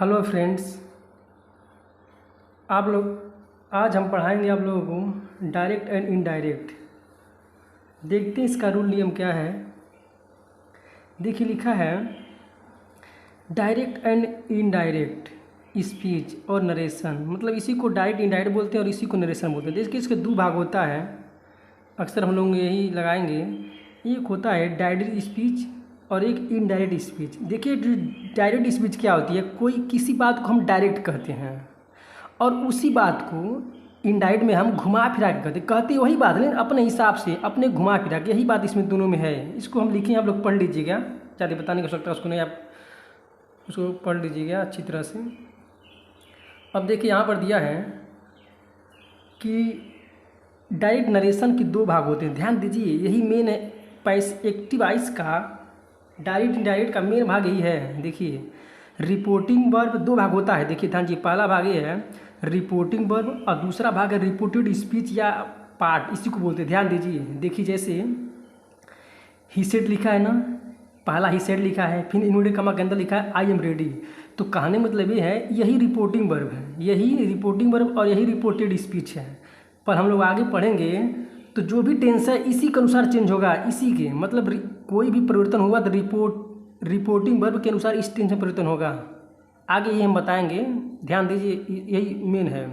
Hello friends, आप लोग आज हम पढ़ाएंगे आप लोगों को डायरेक्ट एंड इनडायरेक्ट। देखते हैं इसका रूल नियम क्या है। देखिए लिखा है डायरेक्ट एंड इनडायरेक्ट स्पीच और नरेशन, मतलब इसी को डायरेक्ट इनडायरेक्ट बोलते हैं और इसी को नरेशन बोलते हैं। देखिए इसके दो भाग होता है, अक्सर हम लोग यही लगाएंगे। एक होता है डायरेक्ट स्पीच और एक इनडायरेक्ट स्पीच। देखिए डायरेक्ट स्पीच क्या होती है, कोई किसी बात को हम डायरेक्ट कहते हैं और उसी बात को इनडायरेक्ट में हम घुमा फिरा के कहते वही बात, लेकिन अपने हिसाब से अपने घुमा फिरा के, यही बात इसमें दोनों में है। इसको हम लिखें, आप लोग पढ़ लीजिएगा, ज़्यादा बताने की आवश्यकता उसको नहीं, आप उसको पढ़ लीजिएगा अच्छी तरह से। अब देखिए यहाँ पर दिया है कि डायरेक्ट नरेशन के दो भाग होते हैं, ध्यान दीजिए, यही मेन है। एक्टिव वॉइस का डायरेक्ट इनडायरेक्ट का मेन भाग यही है। देखिए रिपोर्टिंग वर्ब दो भाग होता है, देखिए ध्यान जी, पहला भाग ये है रिपोर्टिंग वर्ब और दूसरा भाग है रिपोर्टेड स्पीच या पार्ट, इसी को बोलते हैं। ध्यान दीजिए, देखिए जैसे ही सेड लिखा है ना, पहला ही सेड लिखा है, फिर इन्वर्टेड कॉमा के अंदर लिखा है आई एम रेडी। तो कहने मतलब ये है यही रिपोर्टिंग वर्ब है, यही रिपोर्टिंग वर्ब और यही रिपोर्टेड स्पीच है। पर हम लोग आगे पढ़ेंगे तो जो भी टेंस है इसी के अनुसार चेंज होगा, इसी के मतलब कोई भी परिवर्तन हुआ तो रिपोर्टिंग वर्ब के अनुसार इस टेंस में परिवर्तन होगा। आगे ये हम बताएंगे, ध्यान दीजिए, यही मेन है।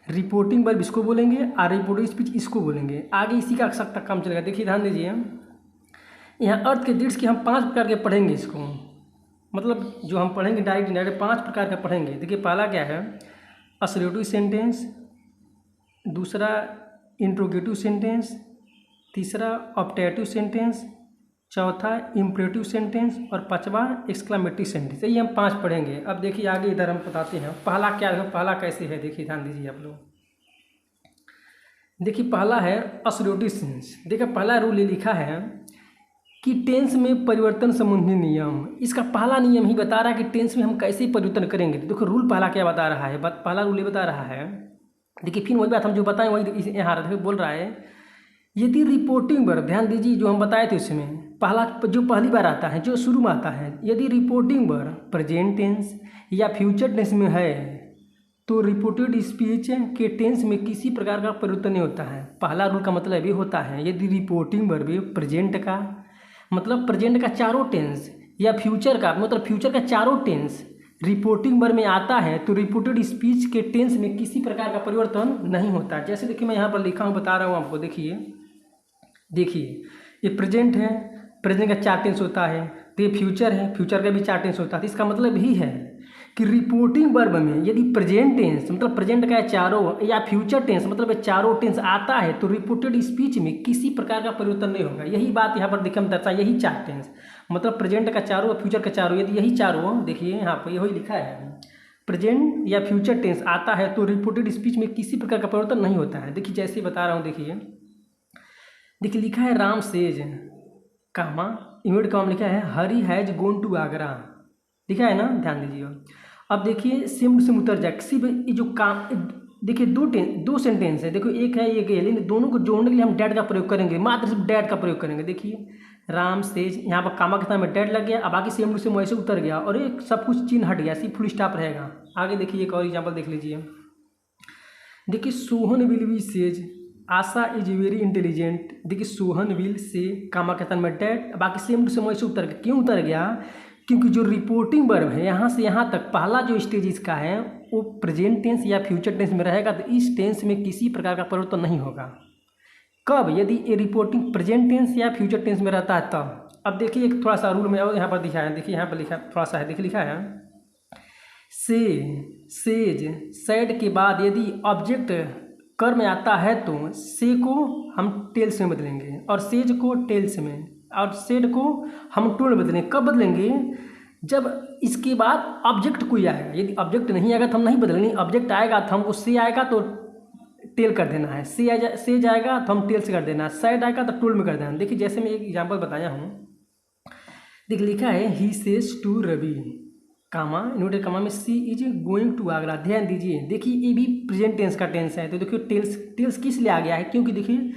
रिपोर्टिंग वर्ब इसको बोलेंगे और रिपोर्टिंग स्पीच इसको बोलेंगे, आगे इसी का अक्सर तक काम चलेगा। देखिए ध्यान दीजिए, यहाँ अर्थ के दृश्य के हम 5 प्रकार के पढ़ेंगे इसको, मतलब जो हम पढ़ेंगे डायरेक्ट इनडायरेक्ट 5 प्रकार का पढ़ेंगे। देखिए पहला क्या है, असर्टिव सेंटेंस, दूसरा इंट्रोगेटिव सेंटेंस, तीसरा ऑब्जेक्टिव सेंटेंस, चौथा इम्परेटिव सेंटेंस और पांचवा एक्सक्लामेटरी सेंटेंस। ये हम 5 पढ़ेंगे। अब देखिए आगे इधर हम बताते हैं पहला क्या है, पहला कैसे है। देखिए ध्यान दीजिए आप लोग, देखिए पहला है असर्टिव सेंस। देखिए पहला रूल ये लिखा है कि टेंस में परिवर्तन संबंधी नियम। इसका पहला नियम ही बता रहा है कि टेंस में हम कैसे परिवर्तन करेंगे। देखो रूल पहला क्या बता रहा है, पहला रूल ये बता रहा है, देखिए फिर वही बात हम जो बताएं वही यहाँ बोल रहा है, यदि रिपोर्टिंग वर्ब, ध्यान दीजिए जो हम बताए थे उसमें पहला जो पहली बार आता है, जो शुरू में आता है, यदि रिपोर्टिंग वर्ब प्रेजेंट टेंस या फ्यूचर टेंस में है तो रिपोर्टेड स्पीच के टेंस में किसी प्रकार का परिवर्तन नहीं होता है। पहला रूल का मतलब ये होता है, यदि रिपोर्टिंग वर्ब प्रेजेंट का मतलब प्रेजेंट का चारों टेंस या फ्यूचर का मतलब फ्यूचर का चारों टेंस रिपोर्टिंग वर्ब में आता है तो रिपोर्टेड स्पीच के टेंस में किसी प्रकार का परिवर्तन नहीं होता। जैसे देखिए मैं यहाँ पर लिखा हूँ, बता रहा हूँ आपको। देखिए ये प्रेजेंट है, प्रेजेंट का 4 टेंस होता है, तो ये फ्यूचर है, फ्यूचर का भी 4 टेंस होता है। तो इसका मतलब ही है कि रिपोर्टिंग वर्ब में यदि प्रेजेंट टेंस मतलब प्रेजेंट का चारों या फ्यूचर टेंस मतलब चारों टेंस आता है तो रिपोर्टेड स्पीच में किसी प्रकार का परिवर्तन नहीं होगा। यही बात यहाँ पर देखिए हम दर्शा, यही 4 टेंस मतलब प्रेजेंट का चारों और फ्यूचर का चारों, यदि यही चारों, देखिए यहाँ पर यही लिखा है, प्रेजेंट या फ्यूचर टेंस आता है तो रिपोर्टेड स्पीच में किसी प्रकार का परिवर्तन नहीं होता है। देखिए जैसे बता रहा हूँ, देखिए लिखा है राम सेज कामा इन्वर्टेड कॉमा लिखा है हरी हैज गोन टू आगरा, लिखा है ना, ध्यान दीजिए। अब देखिए सेम टू सेम उतर जाए, सिर्फ ये जो काम, देखिए दो सेंटेंस है, देखो एक है एक है, लेकिन दोनों को जोड़ने के लिए हम डैट का प्रयोग करेंगे, मात्र सिर्फ डैट का प्रयोग करेंगे। देखिए राम सेज, यहाँ पर कामा के साथ में डैट लग गया, अब बाकी सेम टू सेम वैसे उतर गया और एक सब कुछ चिन्ह हट गया, सिर्फ फुल स्टॉप रहेगा। आगे देखिए एक और एग्जाम्पल देख लीजिए, देखिए Sohan will be says Asha is very intelligent. देखिए सोहन विल से कामा के साथ में डैट, बाकी सेम टू सेम वैसे उतर गया। क्यों उतर गया, क्योंकि जो रिपोर्टिंग वर्ब है यहाँ से यहाँ तक पहला जो स्टेज इसका है वो प्रेजेंट टेंस या फ्यूचर टेंस में रहेगा, तो इस टेंस में किसी प्रकार का परिवर्तन नहीं होगा। कब, यदि ये रिपोर्टिंग प्रेजेंट टेंस या फ्यूचर टेंस में रहता है तब। अब देखिए एक थोड़ा सा रूल में और यहाँ पर दिखा है, देखिए यहाँ पर लिखा थोड़ा सा है, देखिए लिखा है से, सेज, सैड के बाद यदि ऑब्जेक्ट कर में आता है तो से को हम टेल्स में बदलेंगे और सेज को टेल्स में और सेड को हम टू में बदलेंगे। कब बदलेंगे, जब इसके बाद ऑब्जेक्ट कोई आएगा। यदि ऑब्जेक्ट नहीं आएगा तो हम नहीं बदलेंगे, ऑब्जेक्ट आएगा तो हमको से आएगा तो टेल कर देना है, से जाएगा तो हम टेल से कर देना है, सैड आएगा तो टूल में कर देना है। देखिए जैसे मैं एक एग्जाम्पल बताया हूँ, देखिए लिखा है he says to Ravi comma inverted comma में she is going to Agra. ध्यान दीजिए, देखिए ये भी प्रेजेंट टेंस का टेंस है, तो देखिए टेल्स किस लिए आ गया है, क्योंकि देखिए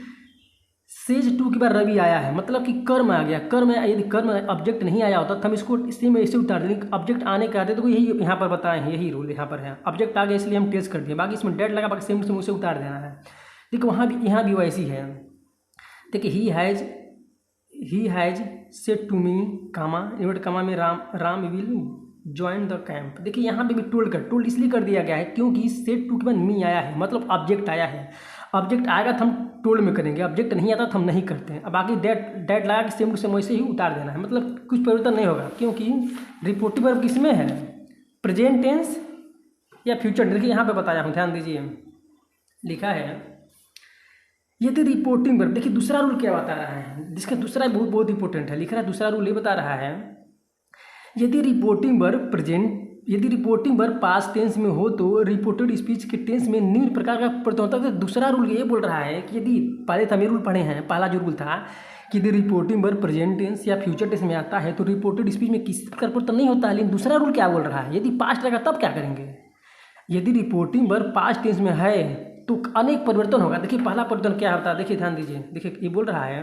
सेज टू के बाद रवि आया है, मतलब कि कर्म आ गया। कर्म यदि कर्म ऑब्जेक्ट नहीं आया होता तो हम इसको इसी में ऐसे उतार दें। ऑब्जेक्ट आने के आते तो यही यहाँ पर बताए हैं, यही रूल यहाँ पर है। ऑब्जेक्ट आ गया इसलिए हम टेस्ट कर दिए, बाकी इसमें डेट लगा, बाकी सेम टू सेम उसे उतार देना है। देखिए वहाँ भी, यहाँ भी वैसी है। देखिए ही has said to me comma inverted comma में Ram will join the camp. देखिए यहाँ पे भी टोल्ड इसलिए कर दिया गया है क्योंकि सेड टू के बाद मी आया है, मतलब ऑब्जेक्ट आया है। ऑब्जेक्ट आएगा तो हम टोल्ड में करेंगे, ऑब्जेक्ट नहीं आता तो हम नहीं करते हैं। अब बाकी डेट लगा के सेम टू सेम वैसे ही उतार देना है, मतलब कुछ परिवर्तन नहीं होगा। क्योंकि रिपोर्टिव वर्ब किस में है, प्रेजेंट टेंस या फ्यूचर। देखिए यहाँ पे बताया हूँ, ध्यान दीजिए, लिखा है यदि रिपोर्टिंग वर्ब। देखिए दूसरा रूल क्या बता रहा है, जिसका दूसरा बहुत इंपॉर्टेंट है, लिख रहा है दूसरा रूल ये बता रहा है यदि रिपोर्टिंग वर्ब पास्ट टेंस में हो तो रिपोर्टेड स्पीच के टेंस में निम्न प्रकार का परिवर्तन होता है। दूसरा रूल ये बोल रहा है कि यदि पहले तो हम ये रूल पढ़े हैं, पहला जो रूल था कि यदि रिपोर्टिंग वर्ब प्रेजेंट टेंस या फ्यूचर टेंस में आता है तो रिपोर्टेड स्पीच में किसी प्रकार परिवर्तन नहीं होता है। लेकिन दूसरा रूल क्या बोल रहा है, यदि पास्ट रहेगा तब क्या करेंगे। यदि रिपोर्टिंग वर्ब पास्ट टेंस में है तो अनेक परिवर्तन होगा। देखिए पहला परिवर्तन क्या होता है, देखिए ध्यान दीजिए। देखिए ये बोल रहा है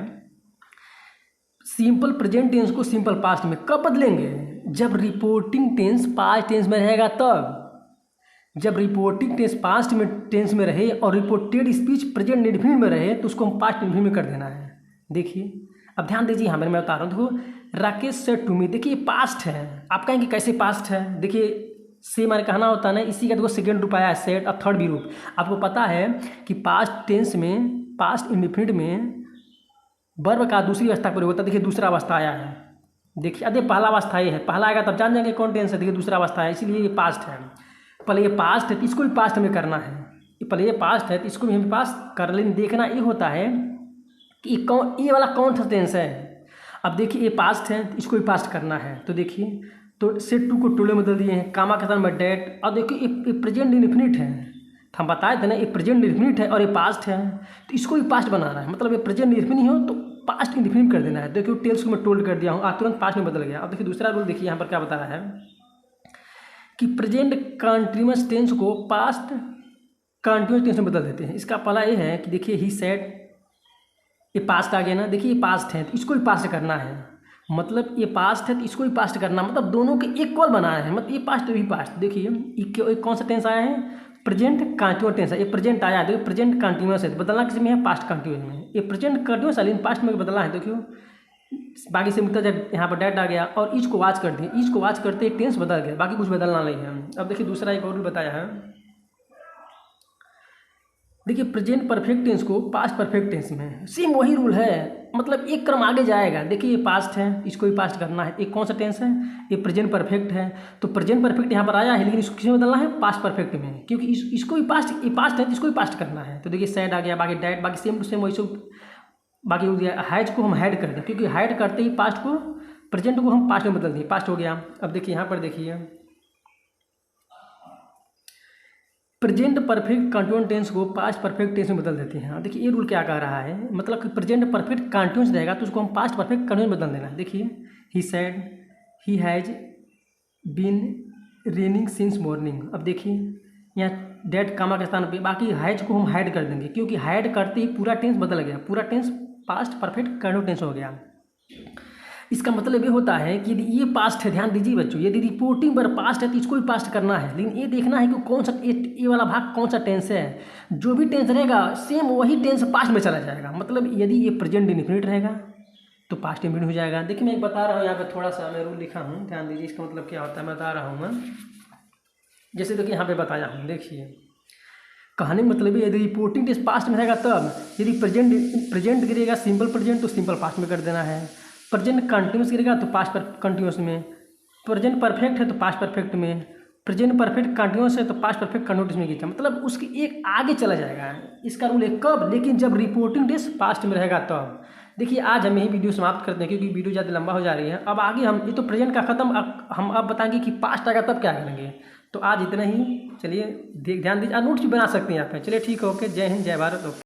सिंपल प्रेजेंट टेंस को सिंपल पास्ट में कब बदलेंगे, जब रिपोर्टिंग टेंस पास्ट टेंस में रहेगा तब। जब रिपोर्टिंग टेंस पास्ट में टेंस में रहे और रिपोर्टेड स्पीच प्रेजेंट इंडेफिनिट में रहे तो उसको हम पास्ट इंडेफिनिट में कर देना है। देखिए अब ध्यान दीजिए, यहाँ मैं बता रहा हूँ। देखो राकेश सेड टू मी, देखिए पास्ट है। आप कहेंगे कैसे पास्ट है, देखिए से हमारे कहना होता है ना, इसी का देखो सेकेंड रूप आया है सेड और थर्ड भी रूप। आपको पता है कि पास्ट टेंस में पास्ट इंडेफिनिट में वर्ब का दूसरी अवस्था प्रयोग होता है। देखिए दूसरा अवस्था आया है, देखिए अरे पहला अवस्था ये है, पहला आएगा तब जान जाएंगे कौन टेंस है। देखिए दूसरा अवस्था है, इसीलिए ये पास्ट है। पहले ये पास्ट है तो इसको भी पास्ट में करना है, पहले ये पास्ट है तो इसको भी हमें पास्ट कर लेना। देखना ये होता है कि ये वाला कौन सा टेंस है। अब देखिए ये पास्ट है तो इसको भी पास्ट करना है। तो देखिए तो सेड टू को टोले में बदल दिए हैं, कामा के साथ में डेट। और देखिए ये प्रेजेंट इंडेफिनिट है, हम बताए थे ना ये प्रेजेंट इंडेफिनिट है और ये पास्ट है, तो इसको भी पास्ट बनाना है। मतलब ये प्रेजेंट इंडेफिनिट हो तो पास्ट इंडेफिनिट कर देना है। देखिए टेल्स को मैं टोल्ड कर दिया हूँ, तुरंत पास्ट में बदल गया। अब देखिए दूसरा रूल देखिए यहाँ पर क्या बता रहा है कि प्रेजेंट कंटिन्यूअस टेंस को पास्ट कंटिन्यूअस टेंस में बदल देते हैं। इसका पहला ये है कि देखिए ही सेड, ये पास्ट आ गया ना, देखिए ये पास्ट है तो इसको भी पास्ट करना है। मतलब ये पास्ट है तो इसको भी पास्ट करना, मतलब दोनों के इक्वल बनाना है। मतलब ये पास्ट भी पास्ट। देखिए कौन सा टेंस आया है, प्रेजेंट कंटिन्यूअस टेंस है। ये प्रेजेंट आया है, देखिए प्रेजेंट कंटिन्यूअस है, बदलना किस में है, पास्ट कंटिन्यूअस में। ये प्रेजेंट कंटिन्यूअस है लेकिन पास्ट में बदलना है। देखियो बाकी से मिलता जब यहाँ पर डेट आ गया और ईच को वाच कर दिए, ईच को वाच करते टेंस बदल गया, बाकी कुछ बदलना नहीं है। अब देखिए दूसरा एक और भी बताया है, देखिए प्रेजेंट परफेक्ट टेंस को पास्ट परफेक्ट टेंस में सेम वही रूल है, मतलब एक क्रम आगे जाएगा। देखिए ये पास्ट है, इसको भी पास्ट करना है। एक कौन सा टेंस है, ये प्रेजेंट परफेक्ट है, तो प्रेजेंट परफेक्ट यहाँ पर आया है लेकिन इसको किसमें बदलना है, पास्ट परफेक्ट में, क्योंकि इसको भी पास्ट, ये पास्ट है तो इसको भी पास्ट करना है। तो देखिए सैड आ गया, बाकी डेट, बाकी सेम टू सेम वैसे। बाकी हो गया हैज को हम हाइड कर दें, क्योंकि हाइड करते ही पास्ट को प्रेजेंट को हम पास्ट में बदल दिए, पास्ट हो गया। अब देखिए यहाँ पर देखिए प्रेजेंट परफेक्ट कंटिन्यूअस टेंस को पास्ट परफेक्ट टेंस में बदल देते हैं। देखिए ये रूल क्या कह रहा है, मतलब कि प्रेजेंट परफेक्ट कंटिन्यूअस रहेगा तो उसको हम पास्ट परफेक्ट कंटिन्यूअस बदल देना है। देखिए he said, he has been raining since morning. अब देखिए यहाँ डेट कामा के स्थान पे बाकी हैज को हम हाइड कर देंगे, क्योंकि हाइड करते ही पूरा टेंस बदल गया, पूरा tense past perfect continuous tense हो गया। इसका मतलब ये होता है कि यदि ये पास्ट है, ध्यान दीजिए बच्चों, यदि रिपोर्टिंग पर पास्ट है तो इसको भी पास्ट करना है, लेकिन ये देखना है कि कौन सा ये वाला भाग कौन सा टेंस है। जो भी टेंस रहेगा सेम वही टेंस पास्ट में चला जाएगा। मतलब यदि ये प्रेजेंट इंडेफिनिट रहेगा तो पास्ट इंडेफिनिट हो जाएगा। देखिए मैं एक बता रहा हूँ, यहाँ पे थोड़ा सा मैं रूल लिखा हूँ, ध्यान दीजिए इसका मतलब क्या होता है मैं बता रहा हूँ मैं। जैसे देखिए यहाँ पे बताया हूँ, देखिए कहानी मतलब यदि रिपोर्टिंग टेंस पास्ट में रहेगा तब, यदि प्रेजेंट गिरेगा सिंपल प्रेजेंट तो सिंपल पास्ट में कर देना है, प्रेजेंट कंटिन्यूअस गिरेगा तो पास्ट कंटिन्यूअस में, प्रेजेंट परफेक्ट है तो पास्ट परफेक्ट में, प्रेजेंट परफेक्ट कंटिन्यूअस है तो पास्ट परफेक्ट कंटिन्यूअस में गिरता, मतलब उसकी एक आगे चला जाएगा। इसका रूल है कब, लेकिन जब रिपोर्टिंग टेंस पास्ट में रहेगा तब। देखिए आज हम यही वीडियो समाप्त करते हैं क्योंकि वीडियो ज़्यादा लंबा हो जा रही है। अब आगे हम ये तो प्रेजेंट का खत्म, हम अब बताएंगे कि पास्ट आएगा तब क्या करेंगे। तो आज इतना ही, चलिए ध्यान दीजिए, नोट्स भी बना सकते हैं यहाँ पे। चलिए ठीक है, ओके, जय हिंद जय भारत। ओके।